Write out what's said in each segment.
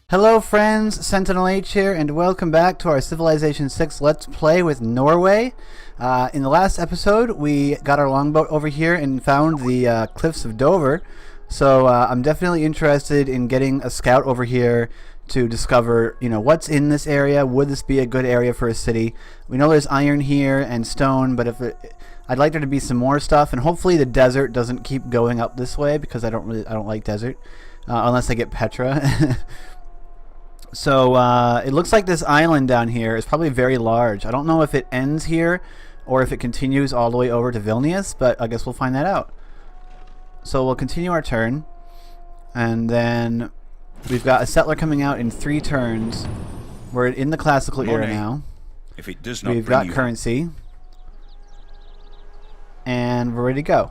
Hello friends, SentinalhMC here, and welcome back to our Civilization 6 Let's Play with Norway. In the last episode, we got our longboat over here and found the cliffs of Dover. So I'm definitely interested in getting a scout over here to discover, what's in this area. Would this be a good area for a city? We know there's iron here and stone, but I'd like there to be some more stuff, and hopefully the desert doesn't keep going up this way because I don't like desert unless I get Petra. So it looks like this island down here is probably very large. I don't know if it ends here or if it continues all the way over to Willliams, but I guess we'll find that out. So we'll continue our turn, and then we've got a settler coming out in 3 turns. We're in the classical era now. If it does not, we've got currency, and we're ready to go.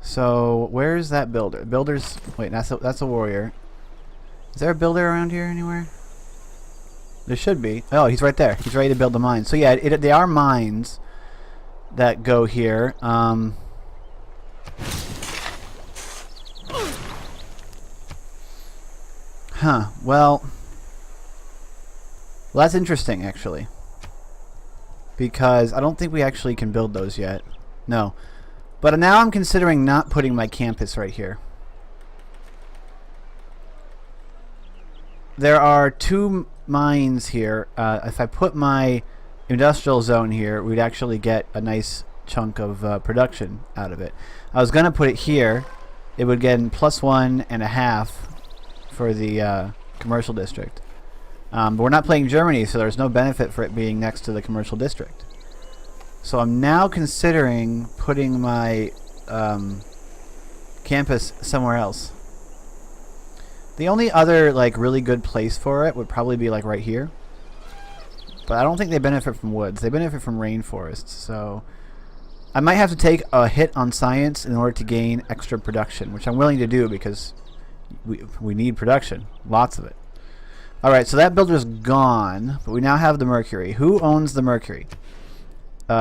So where's that builder? Builder's wait, that's a warrior. Is there a builder around here anywhere? There should be. Oh, he's right there. He's ready to build the mine. So yeah, they are mines that go here. Well, that's interesting actually, because I don't think we actually can build those yet. No, but now I'm considering not putting my campus right here. There are 2 mines here. If I put my industrial zone here, we'd actually get a nice chunk of production out of it. I was gonna put it here. It would get +1.5 for the commercial district. But we're not playing Germany, so there's no benefit for it being next to the commercial district. So I'm now considering putting my campus somewhere else. The only other really good place for it would probably be right here. But I don't think they benefit from woods. They benefit from rainforests. So I might have to take a hit on science in order to gain extra production, which I'm willing to do because we need production. Lots of it. Alright, so that builder's gone, but we now have the Mercury. Who owns the Mercury?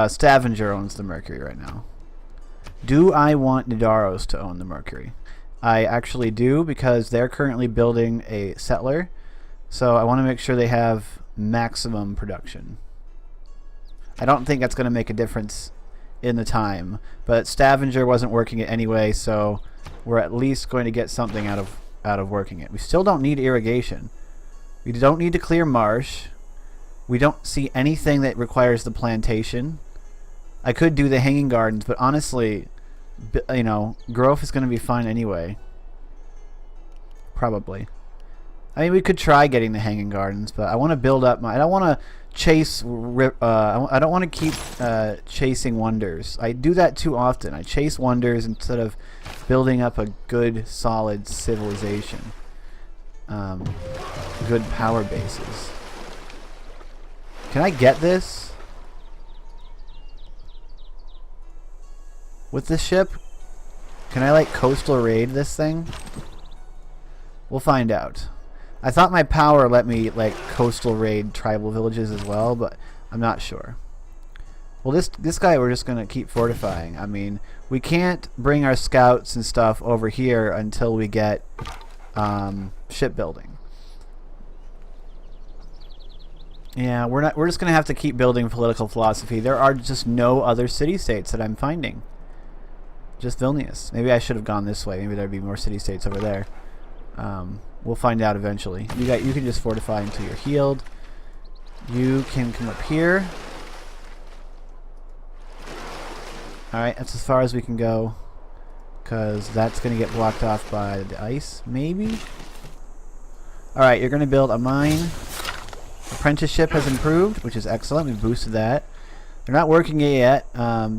Stavanger owns the Mercury right now. Do I want Nidaros to own the Mercury? I actually do, because they're currently building a settler, so I want to make sure they have maximum production. I don't think that's going to make a difference in the time, but Stavanger wasn't working it anyway, so we're at least going to get something out of working it. We still don't need irrigation. We don't need to clear marsh. We don't see anything that requires the plantation. I could do the hanging gardens, but honestly, growth is going to be fine anyway. Probably. I mean, we could try getting the hanging gardens, but I want to build up I don't want to chase. I don't want to keep chasing wonders. I do that too often. I chase wonders instead of building up a good, solid civilization. Good power bases. Can I get this? With this ship? Can I coastal raid this thing? We'll find out. I thought my power let me coastal raid tribal villages as well, but I'm not sure. Well, this guy we're just gonna keep fortifying. I mean, we can't bring our scouts and stuff over here until we get shipbuilding. Yeah, we're just gonna have to keep building political philosophy. There are just no other city-states that I'm finding. Just Willnius. Maybe I should have gone this way. Maybe there'd be more city-states over there. We'll find out eventually. You can just fortify until you're healed. You can come up here. Alright, that's as far as we can go, because that's going to get blocked off by the ice, maybe? Alright, you're going to build a mine. Apprenticeship has improved, which is excellent. We've boosted that. They're not working it yet,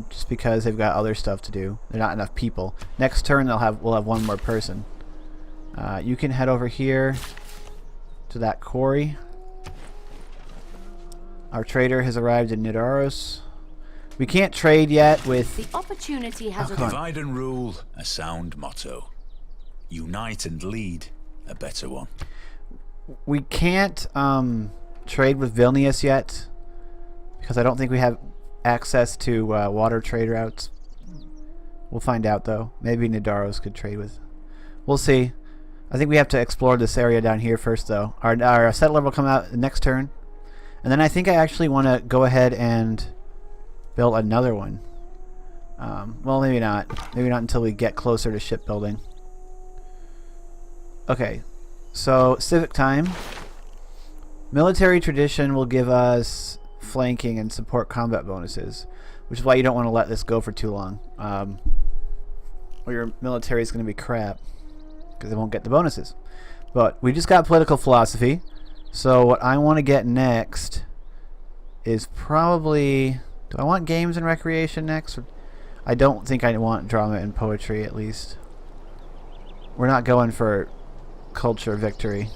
just because they've got other stuff to do. They're not enough people. Next turn, we'll have 1 more person. You can head over here to that quarry. Our trader has arrived in Nidaros. We can't trade yet with... The opportunity has divide and rule, a sound motto. Unite and lead, a better one. We can't trade with Willnius yet, because I don't think we have access to water trade routes. We'll find out though. Maybe Nidaros could trade with. We'll see. I think we have to explore this area down here first, though. Our settler will come out next turn. And then I think I actually want to go ahead and build another one. Well, maybe not. Maybe not until we get closer to shipbuilding. Okay. So, civic time. Military tradition will give us flanking and support combat bonuses, which is why you don't want to let this go for too long. Or your military is going to be crap because they won't get the bonuses. But we just got political philosophy. So what I want to get next is probably... Do I want games and recreation next? I don't think I want drama and poetry, at least. We're not going for culture victory.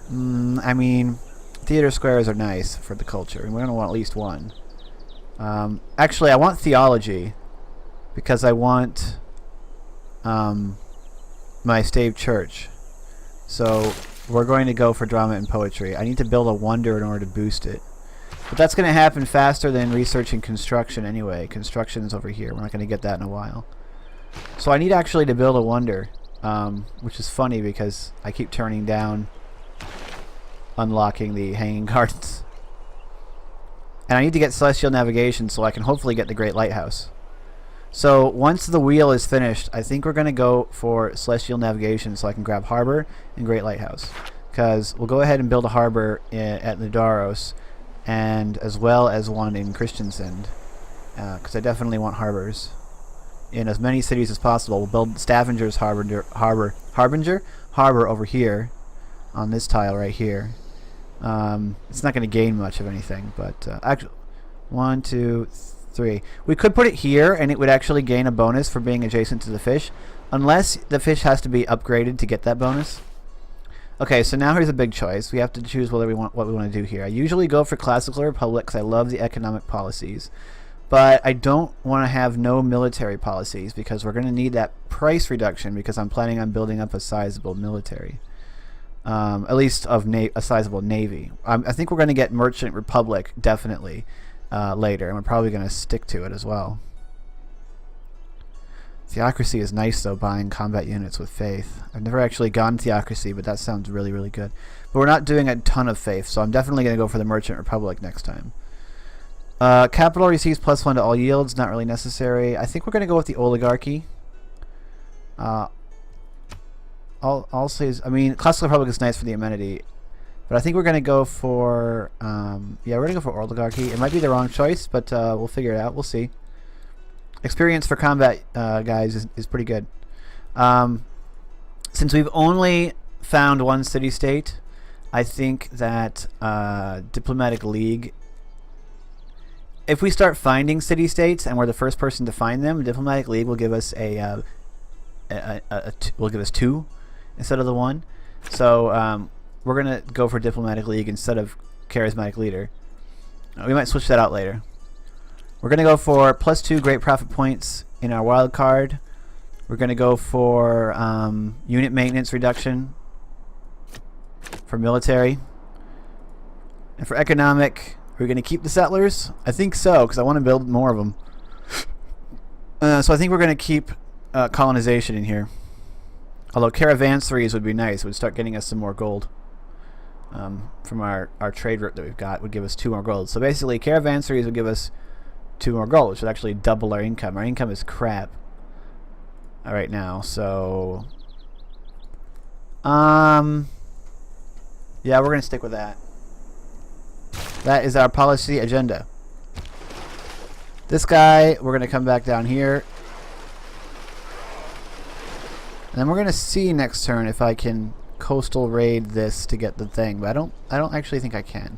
I mean, theater squares are nice for the culture, and we're going to want at least one. Actually, I want theology, because I want my stave church. So we're going to go for drama and poetry. I need to build a wonder in order to boost it. But that's going to happen faster than researching construction anyway. Construction is over here. We're not going to get that in a while. So I need actually to build a wonder, which is funny because I keep turning down unlocking the hanging gardens. And I need to get celestial navigation so I can hopefully get the Great Lighthouse. So once the wheel is finished, I think we're going to go for celestial navigation so I can grab harbor and Great Lighthouse. Because we'll go ahead and build a harbor at Nidaros, and as well as one in Christiansand. Because I definitely want harbors in as many cities as possible. We'll build Stavanger's harbor over here on this tile right here. It's not going to gain much of anything, but actually, 1, 2, 3. We could put it here, and it would actually gain a bonus for being adjacent to the fish, unless the fish has to be upgraded to get that bonus. Okay, so now here's a big choice. We have to choose whether we want what we want to do here. I usually go for classical republic because I love the economic policies, but I don't want to have no military policies because we're going to need that price reduction because I'm planning on building up a sizable military. At least of a sizable navy. I think we're going to get Merchant Republic definitely later, and we're probably going to stick to it as well. Theocracy is nice though, buying combat units with faith. I've never actually gone Theocracy, but that sounds really, really good. But we're not doing a ton of faith, so I'm definitely going to go for the Merchant Republic next time. Capital receives +1 to all yields, not really necessary. I think we're going to go with the Oligarchy. I'll say, I mean, Classical Republic is nice for the amenity, but I think we're going to go for, yeah, we're going to go for Oligarchy. It might be the wrong choice, but we'll figure it out. We'll see. Experience for combat, guys, is pretty good. Since we've only found one city-state, I think that Diplomatic League, if we start finding city-states and we're the first person to find them, Diplomatic League will give us will give us 2 instead of the 1. So we're gonna go for Diplomatic League instead of Charismatic Leader. We might switch that out later. We're gonna go for +2 Great Profit Points in our wild card. We're gonna go for unit maintenance reduction for military, and for economic, we're gonna keep the settlers. I think so because I want to build more of them. So I think we're gonna keep colonization in here. Although caravanseries would be nice. It would start getting us some more gold. From our trade route that we've got would give us 2 more gold. So basically caravanseries would give us 2 more gold, which would actually double our income. Our income is crap right now. So yeah, we're going to stick with that. That is our policy agenda. This guy, we're going to come back down here. And then we're going to see next turn if I can coastal raid this to get the thing, but I don't actually think I can.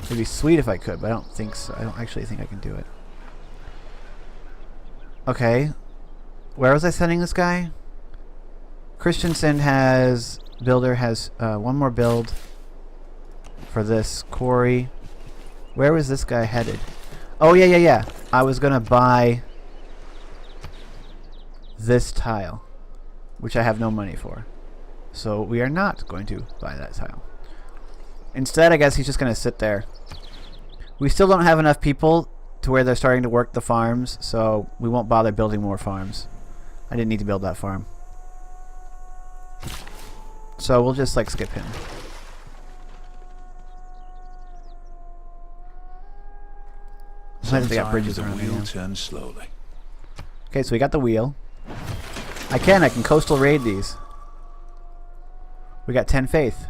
It'd be sweet if I could, but I don't think so. I don't actually think I can do it. Okay. Where was I sending this guy? Christiansand has builder has 1 more build for this quarry. Where was this guy headed? Oh yeah. I was gonna buy this tile, which I have no money for. So we are not going to buy that tile. Instead, I guess he's just going to sit there. We still don't have enough people to where they're starting to work the farms, so we won't bother building more farms. I didn't need to build that farm. So we'll just like skip him. Sometimes they got bridges around the wheel here. turns slowly. Okay, so we got the wheel. I can coastal raid these. We got 10 faith.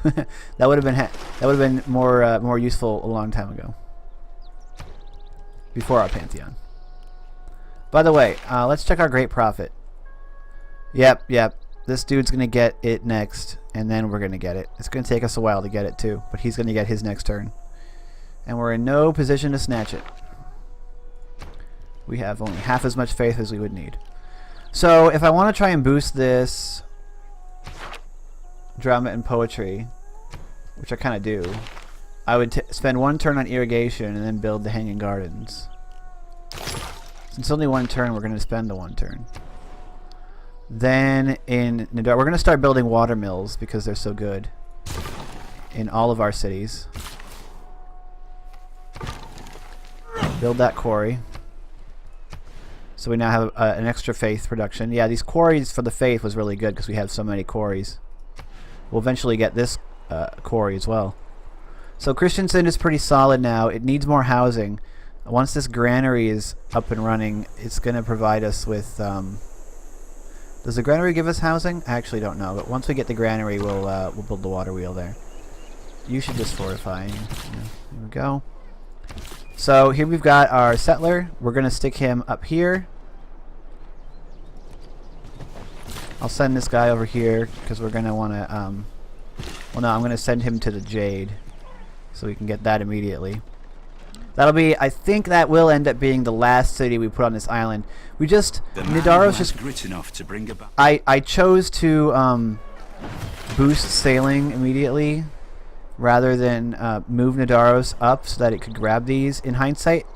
that would have been more useful a long time ago. Before our Pantheon. By the way, let's check our Great Prophet. Yep. This dude's gonna get it next, and then we're gonna get it. It's gonna take us a while to get it too, but he's gonna get his next turn. And we're in no position to snatch it. We have only half as much faith as we would need. So if I want to try and boost this drama and poetry, which I kind of do, I would spend 1 turn on irrigation and then build the hanging gardens. Since it's only 1 turn, we're going to spend the 1 turn. Then in Nadar, we're going to start building water mills because they're so good in all of our cities. Build that quarry. So we now have an extra faith production. Yeah, these quarries for the faith was really good because we have so many quarries. We'll eventually get this quarry as well. So Christensen is pretty solid now. It needs more housing. Once this granary is up and running, it's going to provide us with... does the granary give us housing? I actually don't know. But once we get the granary, we'll build the water wheel there. You should just fortify. Here we go. So here we've got our settler. We're going to stick him up here. I'll send this guy over here because we're going to want to... well, no, I'm going to send him to the Jade so we can get that immediately. That'll be... I think that will end up being the last city we put on this island. We just... Nidaros just... grit enough to bring about. I chose to boost sailing immediately rather than move Nidaros up so that it could grab these. In hindsight,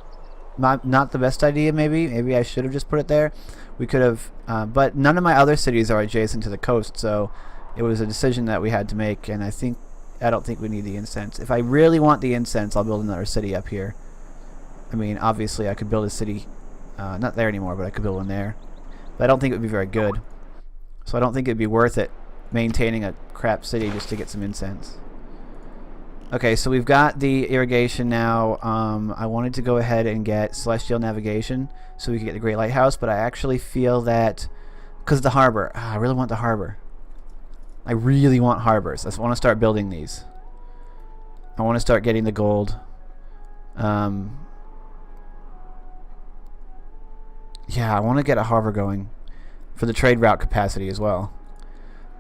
not the best idea maybe. Maybe I should have just put it there. We could have, but none of my other cities are adjacent to the coast, so it was a decision that we had to make, and I don't think we need the incense. If I really want the incense, I'll build another city up here. I mean, obviously I could build a city, not there anymore, but I could build one there. But I don't think it would be very good. So I don't think it would be worth it maintaining a crap city just to get some incense. Okay, so we've got the irrigation now. I wanted to go ahead and get Celestial Navigation so we could get the Great Lighthouse, but I actually feel that because the harbor, I really want the harbor. I really want harbors. I want to start building these. I want to start getting the gold. Yeah, I want to get a harbor going for the trade route capacity as well.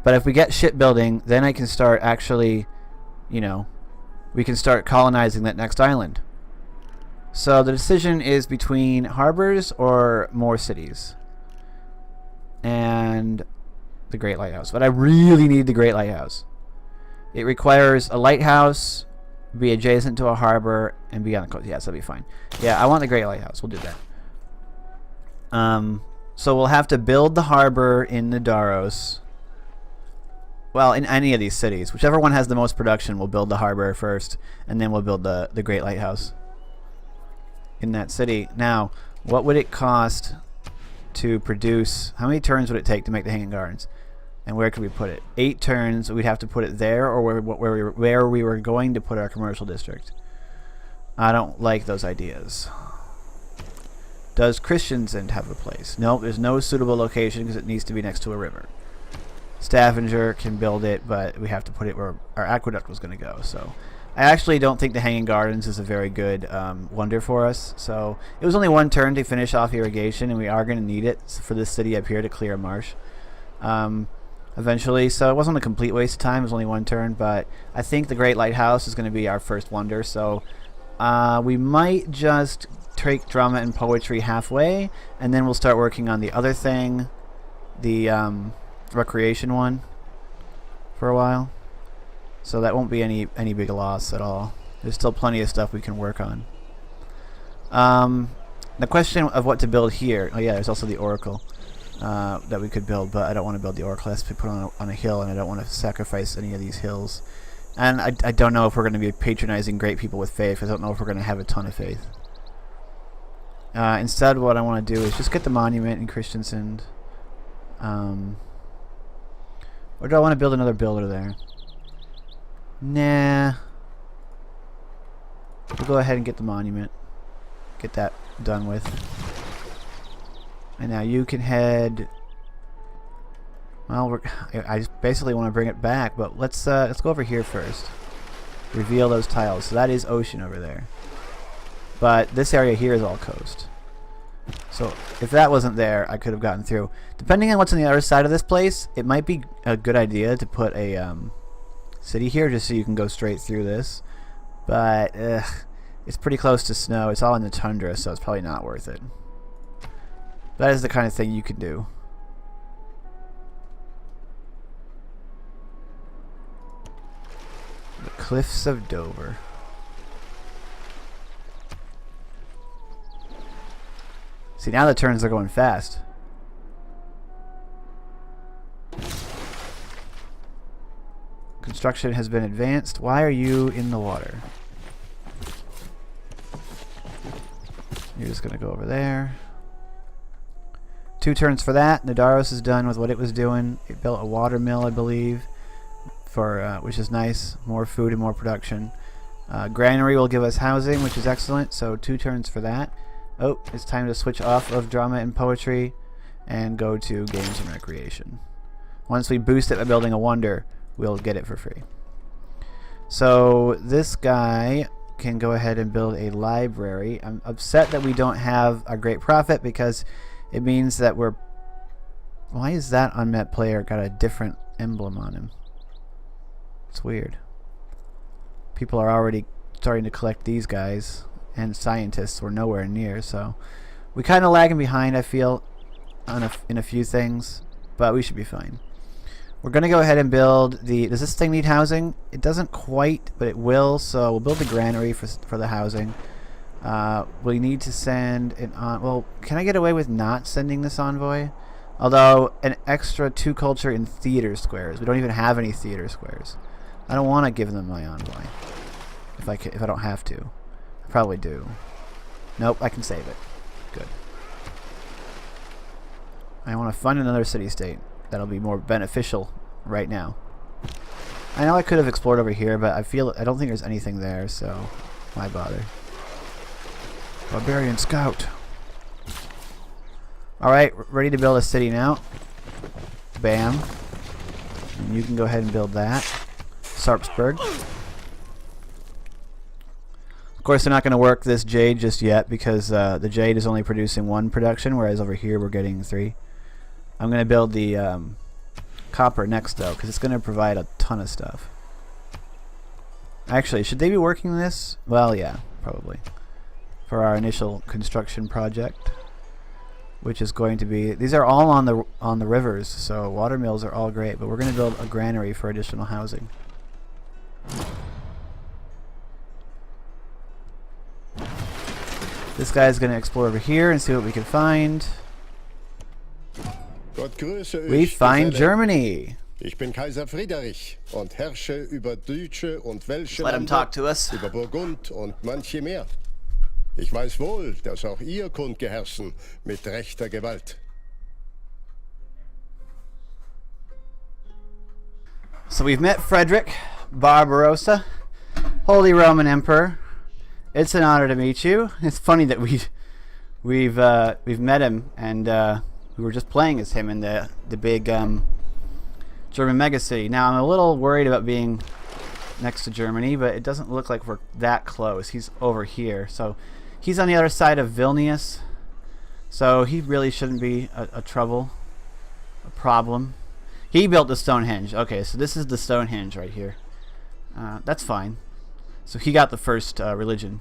But if we get shipbuilding, then I can start actually, you know, we can start colonizing that next island. So the decision is between harbors or more cities. And the Great Lighthouse. But I really need the Great Lighthouse. It requires a lighthouse, be adjacent to a harbor, and be on the coast. Yes, that'll be fine. Yeah, I want the Great Lighthouse. We'll do that. So we'll have to build the harbor in Nidaros. Well, in any of these cities. Whichever one has the most production, we'll build the harbor first, and then we'll build the Great Lighthouse in that city. Now, what would it cost to produce... How many turns would it take to make the Hanging Gardens? And where could we put it? 8 turns. We'd have to put it there, or where we were going to put our commercial district. I don't like those ideas. Does Christiansand have a place? Nope, there's no suitable location because it needs to be next to a river. Stavanger can build it, but we have to put it where our aqueduct was going to go. So I actually don't think the Hanging Gardens is a very good wonder for us. So it was only 1 turn to finish off irrigation, and we are going to need it for this city up here to clear a marsh eventually. So it wasn't a complete waste of time. It was only 1 turn, but I think the Great Lighthouse is going to be our first wonder. So we might just take drama and poetry halfway, and then we'll start working on the other thing, the recreation one, for a while. So that won't be any big loss at all. There's still plenty of stuff we can work on. The question of what to build here. Oh yeah, there's also the Oracle that we could build, but I don't want to build the Oracle. It has to be put on a hill, and I don't want to sacrifice any of these hills. And I don't know if we're going to be patronizing great people with faith. I don't know if we're going to have a ton of faith. Instead, what I want to do is just get the monument in Christiansand. Or do I want to build another builder there? Nah. We'll go ahead and get the monument. Get that done with. And now you can head... Well, I basically want to bring it back, but let's go over here first. Reveal those tiles. So that is ocean over there. But this area here is all coast. So if that wasn't there, I could have gotten through. Depending on what's on the other side of this place, it might be a good idea to put a city here just so you can go straight through this. But it's pretty close to snow. It's all in the tundra, so it's probably not worth it. That is the kind of thing you can do. The Cliffs of Dover. See, now the turns are going fast. Construction has been advanced. Why are you in the water? You're just going to go over there. 2 turns for that. Nidaros is done with what it was doing. It built a water mill, I believe, for which is nice. More food and more production. Granary will give us housing, which is excellent. So 2 turns for that. Oh, it's time to switch off of drama and poetry and go to games and recreation. Once we boost it by building a wonder, we'll get it for free. So this guy can go ahead and build a library. I'm upset that we don't have a great profit because it means that we're... Why is that unmet player got a different emblem on him? It's weird. People are already starting to collect these guys. And scientists were nowhere near, so we kind of lagging behind, I feel, on in a few things, but we should be fine. We're gonna go ahead and build the... Does this thing need housing? It doesn't quite, but it will, so we'll build the granary for the housing. We need to send an well, can I get away with not sending this envoy? Although an extra 2 culture in theater squares. We don't even have any theater squares. I don't want to give them my envoy if I don't have to. Probably do. Nope, I can save it. Good. I want to fund another city-state. That'll be more beneficial right now. I know I could have explored over here, but I don't think there's anything there, so why bother? Barbarian Scout. Alright, ready to build a city now. Bam. And you can go ahead and build that. Sarpsborg. Of course, they're not going to work this jade just yet because the jade is only producing 1 production, whereas over here we're getting 3. I'm going to build the copper next, though, because it's going to provide a ton of stuff. Actually, should they be working this? Well, yeah, probably. For our initial construction project, which is going to be... These are all on the rivers, so water mills are all great, but we're going to build a granary for additional housing. This guy's going to explore over here and see what we can find. We find Germany. Ich bin Kaiser Friedrich und herrsche über Deutsche und Welsche Let him talk to us. über Burgund und manche mehr. Ich weiß wohl, dass auch ihr könnt geherrschen mit rechter Gewalt. So we've met Frederick Barbarossa, Holy Roman Emperor. It's an honor to meet you. It's funny that we've met him, and we were just playing as him in the big German megacity. Now I'm a little worried about being next to Germany, but it doesn't look like we're that close. He's over here, so he's on the other side of Vilnius, so he really shouldn't be a problem. He built the Stonehenge. Okay, so this is the Stonehenge right here. That's fine. So he got the first religion.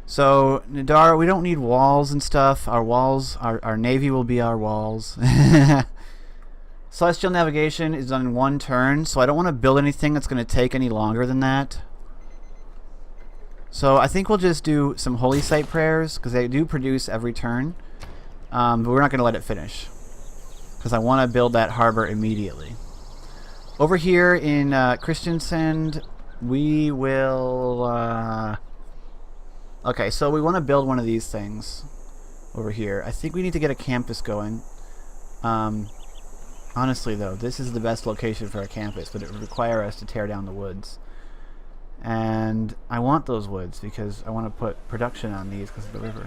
So Nidara, we don't need walls and stuff. Our walls, our navy will be our walls. Celestial navigation is done in 1 turn, so I don't want to build anything that's going to take any longer than that. So I think we'll just do some holy site prayers because they do produce every turn, but we're not going to let it finish because I want to build that harbor immediately. Over here in Christiansand, we will... Okay, so we want to build one of these things over here. I think we need to get a campus going. Honestly, though, this is the best location for a campus, but it would require us to tear down the woods. And I want those woods because I want to put production on these because of the river.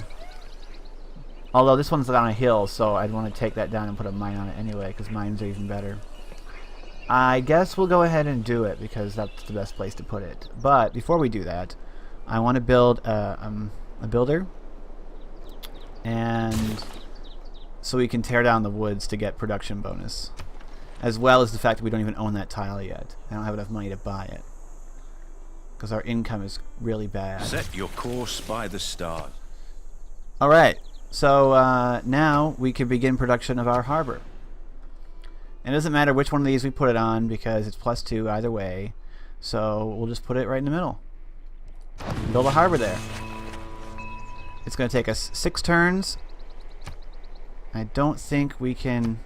Although this one's on a hill, so I'd want to take that down and put a mine on it anyway, because mines are even better. I guess we'll go ahead and do it because that's the best place to put it. But before we do that, I want to build a builder, and so we can tear down the woods to get production bonus, as well as the fact that we don't even own that tile yet. I don't have enough money to buy it because our income is really bad. Set your course by the stars. All right, so now we can begin production of our harbor. It doesn't matter which one of these we put it on because it's +2 either way. So we'll just put it right in the middle. Build a harbor there. It's going to take us 6 turns. I don't think we can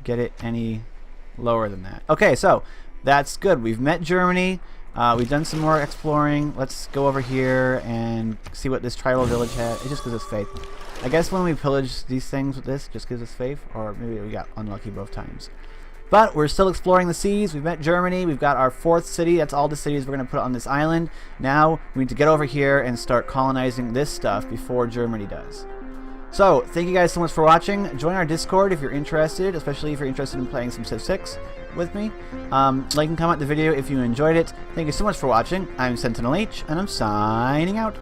get it any lower than that. Okay, so that's good. We've met Germany. We've done some more exploring. Let's go over here and see what this tribal village has. It just gives us faith. I guess when we pillage these things with this, it just gives us faith, or maybe we got unlucky both times. But we're still exploring the seas. We've met Germany. We've got our 4th city. That's all the cities we're going to put on this island. Now we need to get over here and start colonizing this stuff before Germany does. So, thank you guys so much for watching. Join our Discord if you're interested, especially if you're interested in playing some Civ 6 with me. Like and comment the video if you enjoyed it. Thank you so much for watching. I'm SentinalH, and I'm signing out.